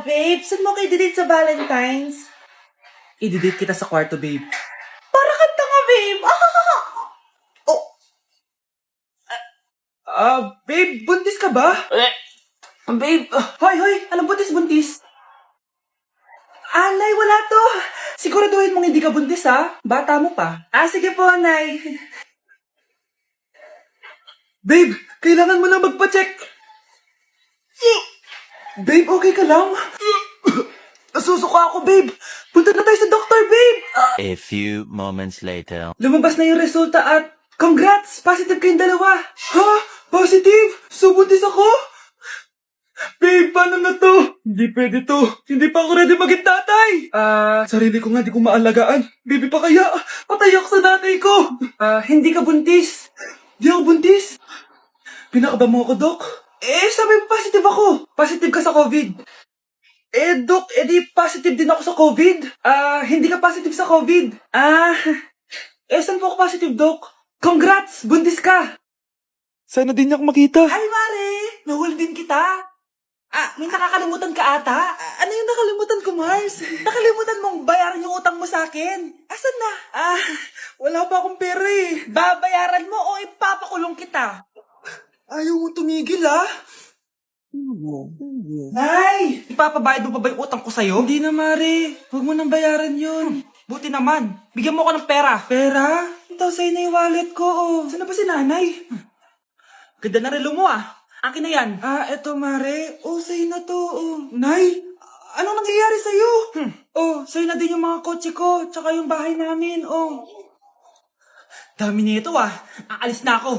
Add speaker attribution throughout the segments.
Speaker 1: babe. Saan mo kayo didate sa Valentine's?
Speaker 2: I-date kita sa kwarto, babe.
Speaker 1: Para kang tanga, babe.
Speaker 2: Babe, buntis ka ba?
Speaker 1: Babe.
Speaker 2: Hoy, anong buntis?
Speaker 1: Nay, wala to.
Speaker 2: Siguraduhin mong hindi ka buntis, ha? Bata mo pa.
Speaker 1: Sige po, Nay.
Speaker 2: Babe, kailangan mo na magpa-check. Babe, okay ka lang? Nasusuka ako, babe. Punta na tayo sa doktor, babe.
Speaker 3: A few moments later.
Speaker 2: Lumabas na yung resulta at congrats! Positive kayong dalawa. Ha? Positive? So buntis ako? Babe, paano na to? Hindi pwede to. Hindi pa ako ready maging tatay. Sarili ko nga di ko maalagaan. Baby pa kaya? Patay ako sa nanay ko. Hindi ka buntis. Di ako buntis. Pinakaba mo ako, Dok. Sabi mo positive ako. Positive ka sa COVID. Dok, di positive din ako sa COVID. Hindi ka positive sa COVID. Saan po ako positive, Dok? Congrats! Buntis ka! Sana din niya ako makita.
Speaker 1: Ay, Mare. Nahul din kita. May nakakalimutan ka ata. Ano yung nakalimutan ko, Mars? Nakalimutan mong bayaran yung utang mo sa akin. Asan na?
Speaker 2: Wala pa akong pera eh.
Speaker 1: Babayaran mo o ipapakulong kita?
Speaker 2: Ayaw mo tumigil,
Speaker 1: Nay! Ipapabayad mo pa ba yung utang ko sa'yo?
Speaker 2: Hindi na, Mare. Huwag mo nang bayaran yun.
Speaker 1: Buti naman. Bigyan mo ko ng pera.
Speaker 2: Pera? Ito, sa'yo na yung wallet ko,
Speaker 1: Saan na ba si nanay? Ganda na relo mo Akin na yan.
Speaker 2: Eto, Mare. Sa'yo na to, Nay, anong nangyayari sa'yo? Sa'yo na din yung mga kotse ko, tsaka yung bahay namin,
Speaker 1: Dami nito Aalis na ako.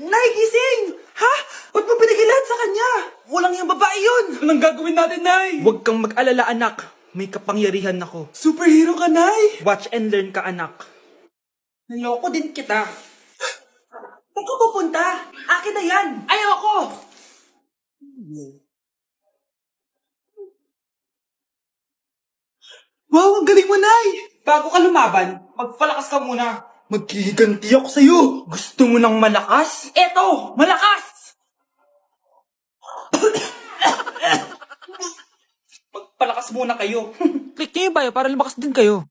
Speaker 2: Nay, gising! Ha? Ba't mo pinigilan sa kanya?
Speaker 1: Walang yung babae yun.
Speaker 2: Anong gagawin natin, Nay?
Speaker 1: Huwag kang mag-alala, anak. May kapangyarihan ako.
Speaker 2: Superhero ka, Nay!
Speaker 1: Watch and learn ka, anak. Naloko din kita. Saan ka pupunta? Akin na yan. Ayoko.
Speaker 2: Wow, ang galing mo, Nay!
Speaker 1: Bago ka lumaban, magpalakas ka muna.
Speaker 2: Maghihiganti ako sa'yo!
Speaker 1: Gusto mo ng malakas? Eto, malakas! Magpalakas muna kayo.
Speaker 2: Click niyo yung bio para lumakas din kayo.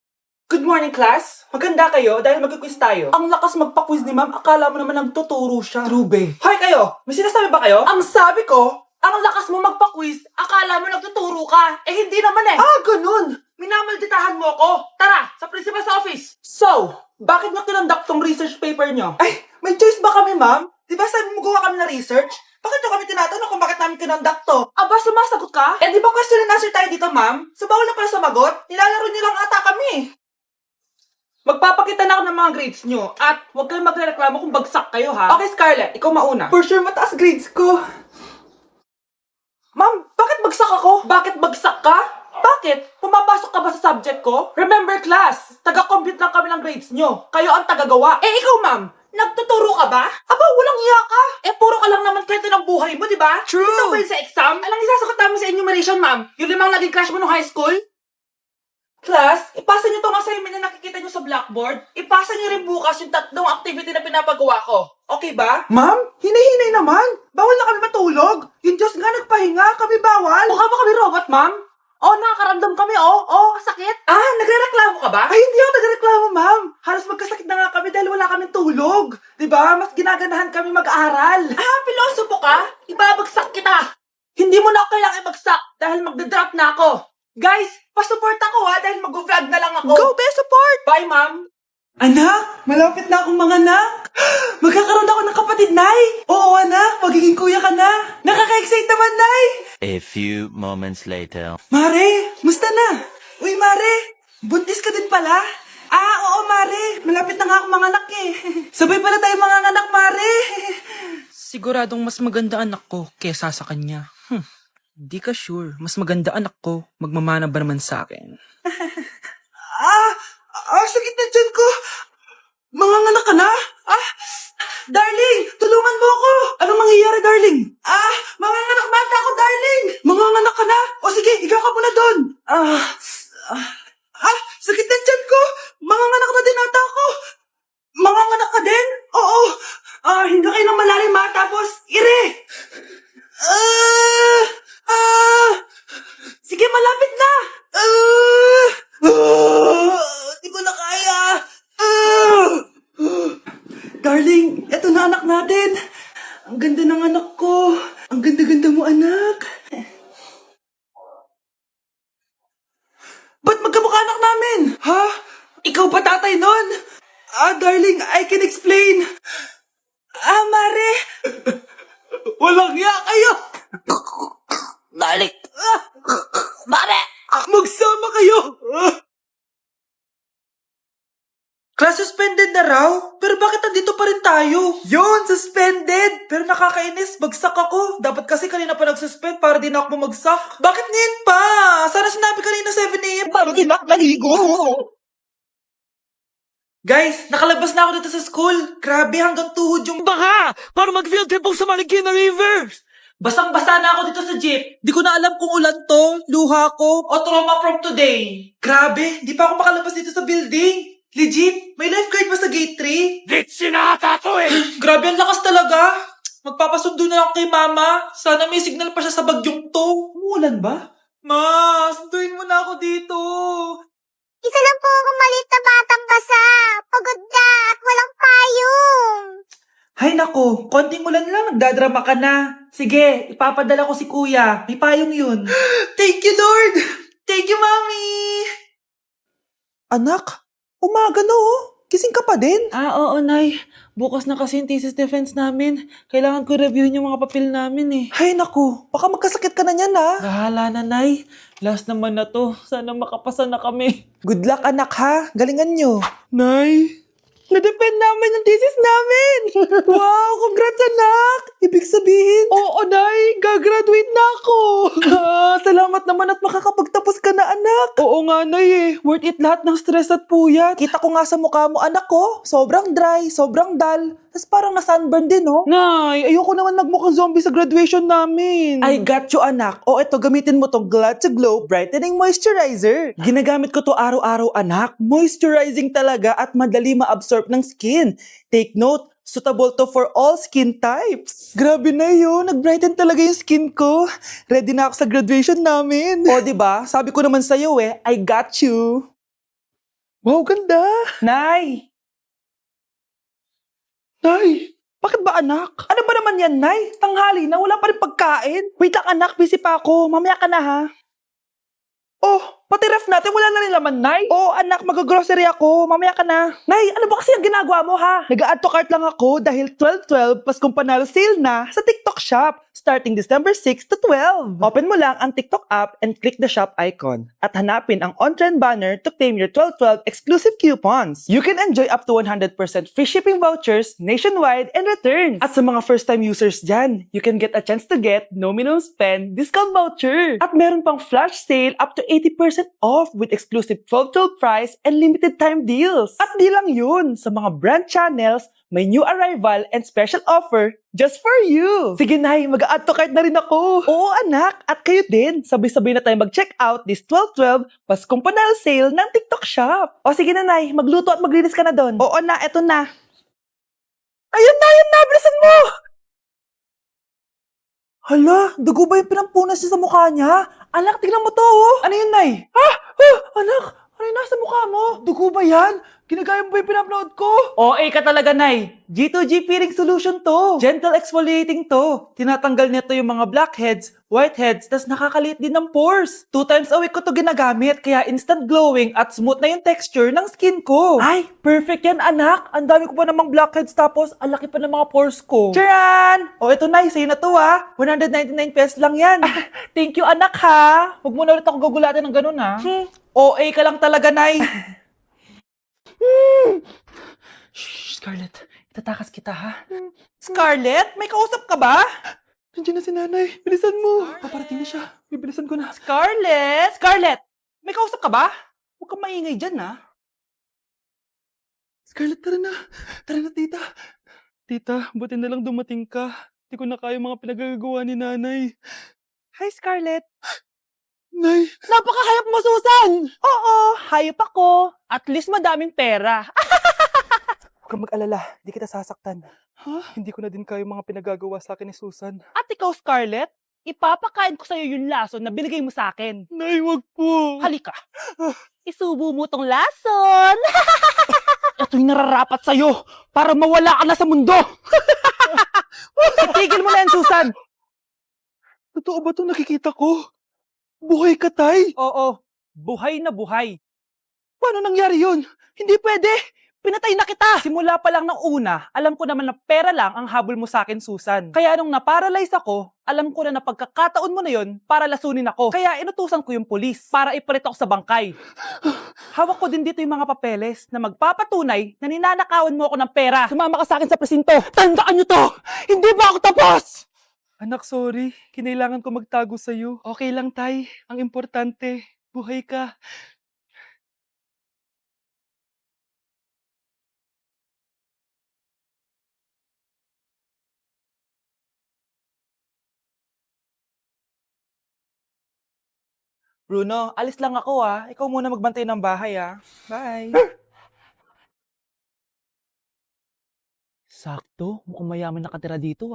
Speaker 1: Good morning, class. Maganda kayo dahil mag-quiz tayo. Ang lakas magpa-quiz ni ma'am, akala mo naman nagtuturo siya.
Speaker 2: True, babe.
Speaker 1: Hoy kayo, may sinasabi ba kayo? Ang sabi ko, ang lakas mo magpa-quiz, akala mo nagtuturo ka. Hindi naman
Speaker 2: Ganun!
Speaker 1: Minamalditahan mo ako. Tara, sa principal's office. So, bakit nyo kinonduct tong research paper nyo?
Speaker 2: Ay, may choice ba kami, ma'am? Di ba sabi mo gawa kami na research? Bakit nyo kami tinatanong kung bakit namin kinonduct to?
Speaker 1: Aba, sumasagot ka?
Speaker 2: Di ba question and answer tayo dito, ma'am? So, bawal na pala sumagot? Nilalaro niyo lang ata kami.
Speaker 1: Magpapakita na ako ng mga grades nyo at huwag kayong magreklamo kung bagsak kayo, ha? Okay, Scarlett, ikaw mauna.
Speaker 2: For sure, mataas grades ko.
Speaker 1: Ma'am, bakit bagsak ako? Bakit bagsak ka? Bakit? Pumapasok ka ba sa subject ko? Remember, class, taga-compute lang kami ng grades nyo. Kayo ang tagagawa. Ikaw, ma'am, nagtuturo ka ba? Aba, walang iya ka. Puro ka lang naman kwento ng buhay mo, di ba?
Speaker 2: True.
Speaker 1: Ito ba yun sa exam? Alang isasagot namin sa enumeration, ma'am. Yung limang naging crush mo nung high school? Class, ipasa niyo itong assignment na nakikita niyo sa blackboard. Ipasa niyo rin bukas yung tatlong activity na pinapagawa ko. Okay ba?
Speaker 2: Ma'am, hinay-hinay naman. Bawal na kami matulog. Yung Diyos nga nagpahinga, kami bawal.
Speaker 1: Mukha ba kami robot, ma'am? Nakakaramdam kami, sakit. Nagrereklamo ka ba?
Speaker 2: Ay, hindi ako nagreklamo, ma'am. Halos magkasakit na nga kami dahil wala kaming tulog. Diba? Mas ginaganahan kami mag-aral.
Speaker 1: Pilosopo ka? Ibabagsak kita. Hindi mo na ako kailangan ibagsak dahil magdadrop na ako. Guys, pasupport ako dahil mag-vlog na lang ako.
Speaker 2: Go, be support!
Speaker 1: Bye, ma'am.
Speaker 2: Anak, malapit na akong mga anak. Magkakaroon ako ng kapatid, Nay. Oo, anak, magiging kuya ka na. Nakaka-excite naman, Nay.
Speaker 3: A few moments later.
Speaker 2: Mare, musta na? Uy, Mare, buntis ka din pala? Oo, Mare. Malapit na nga akong mga anak eh. Sabay pala tayo mga anak, Mare.
Speaker 4: Siguradong mas maganda anak ko kesa sa kanya. Di ka sure. Mas maganda anak ko. Magmamana ba naman sa akin?
Speaker 2: Sakit na dyan ko. Mga anak ka na? Darling, tulungan mo ako. Anong mangyayari, darling? Mga anak bata ako, darling. Mga anak ka na? O sige, ikaw ka muna doon. Sakit na dyan ko. Mga anak na din ata ako. Mga anak ka din? Oo. Hindi kayo ng malalim tapos ire. Sige ikaw ba tatay nun? Darling, I can explain. Mare. Walang ya kayo.
Speaker 1: Darling. Mare!
Speaker 2: Magsama kayo.
Speaker 1: Class suspended na raw? Pero bakit nandito pa rin tayo?
Speaker 2: Yun, suspended.
Speaker 1: Pero nakakainis, bagsak ako. Dapat kasi kanina pa nag-suspend para di na ako bumagsak. Bakit ngayon pa? Sana sinabi kanina 7 a.m. para di na ako naligo. Guys, nakalabas na ako dito sa school. Grabe, hanggang tuhod yung
Speaker 4: Baka! Para mag-field trip sa Marikina River!
Speaker 1: basang-basa na ako dito sa jeep. Di ko na alam kung ulan to, luha ko, o trauma from today. Grabe, di pa ako makalabas dito sa building. Legit, may lifeguard ba sa gate 3?
Speaker 4: Di sinata to eh!
Speaker 1: Grabe, ang lakas talaga. Magpapasundo na ako kay mama. Sana may signal pa siya sa bagyong to. Umuulan ba? Ma, sunduin mo na ako dito.
Speaker 5: Isa lang po akong maliit na batang basa. Pagod na at walang payong.
Speaker 1: Hay nako, konting ulan lang, nagdadrama ka na. Sige, ipapadala ko si kuya. May payong yun. Thank you, Lord! Thank you, Mami! Anak, umaga na oh. Kising ka pa din?
Speaker 4: Oo, Nay. Bukas na kasi yung thesis defense namin. Kailangan ko reviewin yung mga papel namin eh.
Speaker 1: Hay nako, baka magkasakit ka na niyan ha.
Speaker 4: Bahala na, Nay. Last naman na to. Sana makapasa na kami.
Speaker 1: Good luck anak ha, galingan nyo.
Speaker 4: Nay, na-defend namin yung thesis namin!
Speaker 1: Wow, congrats anak! Ibig sabihin,
Speaker 4: Oo, Nay. Gagraduate na ako.
Speaker 1: salamat naman at makakapagtapos ka na anak.
Speaker 4: Oo nga, Nay eh. Worth it lahat ng stress at puyat.
Speaker 1: Kita ko nga sa mukha mo anak ko, sobrang dry, sobrang dull. Tapos parang na-sunburn din oh.
Speaker 4: Nay, ayoko naman magmukhang zombie sa graduation namin.
Speaker 1: I got you anak. O eto, gamitin mo tong Glad to Glow Brightening Moisturizer. Ginagamit ko to araw-araw anak. Moisturizing talaga at madali ma-absorb ng skin. Take note, suitable to for all skin types.
Speaker 4: Grabe na yun. Nag-brighten talaga yung skin ko. Ready na ako sa graduation namin.
Speaker 1: O diba, sabi ko naman sa'yo I got you.
Speaker 4: Wow, ganda.
Speaker 1: Nay!
Speaker 4: Nay,
Speaker 1: Bakit ba anak? Ano ba naman yan, Nay? Tanghali na, wala pa rin pagkain. Wait lang anak, busy pa ako. Mamaya ka na ha. Oh, pati ref natin, wala na rin laman, Nay. Oh, anak, mag-grocery ako. Mamaya ka na. Nay, ano ba kasi ang ginagawa mo, ha? Nag-add to cart lang ako dahil 12-12 Paskong Panalo sale na sa TikTok Shop starting December 6 to 12. Open mo lang ang TikTok app and click the shop icon at hanapin ang on-trend banner to claim your 12-12 exclusive coupons. You can enjoy up to 100% free shipping vouchers nationwide and returns. At sa mga first-time users dyan, you can get a chance to get no minimum spend discount voucher. At meron pang flash sale up to 80% off with exclusive 12-12 price and limited time deals. At di lang yun, sa mga brand channels, may new arrival and special offer just for you. Sige Nay, mag-add to cart na rin ako. Oo anak, at kayo din. Sabay-sabay na tayo mag-check out this 12-12 Paskong Panalo sale ng TikTok Shop. O sige na Nay, magluto at maglinis ka na doon. Oo na, eto na. Ayun na, bilisan mo! Hala, dugo ba yung pinampunas niya sa mukha niya? Anak, tignan mo to, oh. Ano yun, Nay? Anak, ano yung nasa mukha mo? Dugo ba yan? Ginagaya mo ba yung pinupload ko? OA ka talaga, Nay. G2G peeling solution to. Gentle exfoliating to. Tinatanggal nito yung mga blackheads, whiteheads, tas nakakaliit din ng pores. 2 times a week ko to ginagamit, kaya instant glowing at smooth na yung texture ng skin ko. Ay, perfect yan, anak. Ang dami ko pa namang blackheads tapos ang laki pa ng mga pores ko. Charan! O, ito, Nay, sa'yo na to, 199 pesos lang yan. Thank you, anak, ha. Huwag mo na ulit ako gagulatin ng ganun, ha. OA ka lang talaga, Nay. Shh, Scarlett. Itatakas kita, ha? Scarlett? May kausap ka ba?
Speaker 4: Nandiyan na si Nanay. Bilisan mo.
Speaker 1: Paparating na siya.
Speaker 4: Bibilisan ko na.
Speaker 1: Scarlett! Scarlett! May kausap ka ba? Huwag kang maingay dyan, ha?
Speaker 4: Scarlett, tara na. Tara na, tita. Tita, buti na lang dumating ka. Hindi ko na kaya mga pinagagawa ni Nanay.
Speaker 1: Hi, Scarlett.
Speaker 4: Nay,
Speaker 1: Napaka-hayop mo, Susan! Oo, hayop ako. At least madaming pera. Huwag kang mag-alala. Di kita sasaktan.
Speaker 4: hindi ko na din kaya mga pinagagawa sa akin ni Susan.
Speaker 1: At ikaw, Scarlett, ipapakain ko sa'yo yung lason na binigay mo sa akin.
Speaker 4: Nay, wag po.
Speaker 1: Halika. Isubo mo tong lason. Ito'y nararapat sa'yo para mawala ka na sa mundo. Itigil mo na yan, Susan.
Speaker 4: Totoo ba itong nakikita ko? Buhay ka, Tay.
Speaker 1: Oo, buhay na buhay.
Speaker 4: Paano nangyari yun?
Speaker 1: Hindi pwede! Pinatay na kita! Simula pa lang ng una, alam ko naman na pera lang ang habol mo sa akin, Susan. Kaya nung naparalyze ako, alam ko na pagkakataon mo na yon para lasunin ako. Kaya inutusan ko yung pulis para ipalit ako sa bangkay. Hawak ko din dito yung mga papeles na magpapatunay na ninanakawan mo ako ng pera. Sumama ka sa akin sa presinto. Tandaan nyo to! Hindi ba ako tapos?
Speaker 2: Anak, sorry. Kinailangan ko magtago sa'yo. Okay lang, Tay. Ang importante, buhay ka.
Speaker 1: Bruno, alis lang ako Ikaw muna magbantay ng bahay Bye. Sakto, mukhang mayaman nakatira dito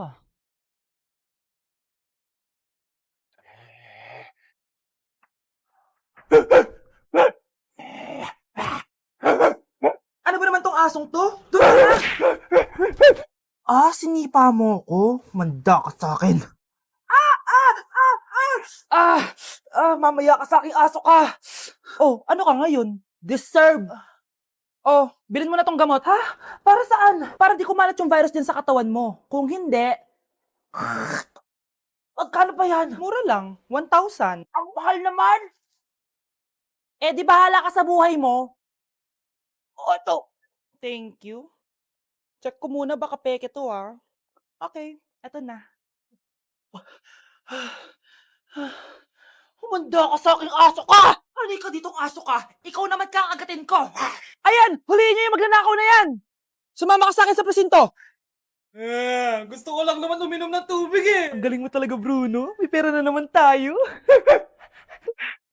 Speaker 1: Ano ba naman tong asong to? Doon ka na! Sinipa mo ko? Manda ka sa akin. Mamaya ka sa aking aso ka. Oh, ano ka ngayon? Deserve. Oh, bilhin mo na tong gamot. Ha? Para saan? Para di kumalat yung virus din sa katawan mo. Kung hindi, magkano ba yan? Mura lang, 1,000. Ang mahal naman. Eh, di bahala ka sa buhay mo. O, ito. Thank you. Check ko muna, baka peke to Okay, eto na. Humanda ka sa aking aso ka! Halika ka ditong aso ka! Ikaw naman kakagatin ko! Ayan! Huliin niyo yung magnanakaw na yan! Sumama ka sa akin sa presinto!
Speaker 2: Gusto ko lang naman uminom ng tubig
Speaker 1: Ang galing mo talaga, Bruno. May pera na naman tayo.